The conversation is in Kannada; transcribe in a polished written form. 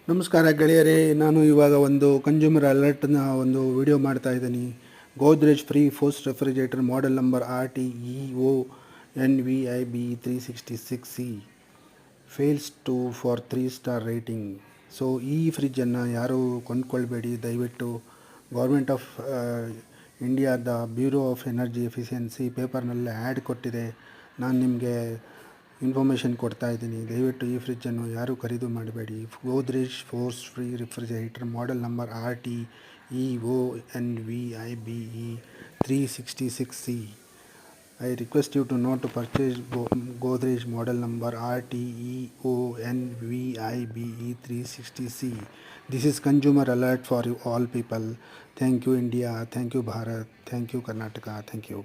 ನಮಸ್ಕಾರ ಗೆಳೆಯರೇ, ನಾನು ಇವಾಗ ಒಂದು ಕನ್ಸ್ಯೂಮರ್ ಅಲರ್ಟ್ನ ಒಂದು ವಿಡಿಯೋ ಮಾಡ್ತಾ ಇದ್ದೀನಿ. Godrej free frost refrigerator model number RTEONVIB366C fails to for 3 star rating. So ಈ ಫ್ರಿಜ್ಜನ್ನು ಯಾರೂ ಕೊಂಡ್ಕೊಳ್ಬೇಡಿ ದಯವಿಟ್ಟು. ಗೌರ್ಮೆಂಟ್ ಆಫ್ ಇಂಡಿಯಾದ ಬ್ಯೂರೋ ಆಫ್ ಎನರ್ಜಿ ಎಫಿಷಿಯನ್ಸಿ ಪೇಪರ್ನಲ್ಲಿ ಆ್ಯಡ್ ಕೊಟ್ಟಿದೆ. ನಾನು ನಿಮಗೆ ಇನ್ಫಾರ್ಮೇಷನ್ ಕೊಡ್ತಾ ಇದ್ದೀನಿ. ದಯವಿಟ್ಟು ಈ ಫ್ರಿಜ್ಜನ್ನು ಯಾರೂ ಖರೀದಿ ಮಾಡಬೇಡಿ. Godrej frost free refrigerator model number RTEONVIBE366C. I request you to not to purchase Godrej model number RTEONVIBE360C. This is consumer alert for you all people. Thank you India, thank you Bharat, thank you Karnataka, thank you.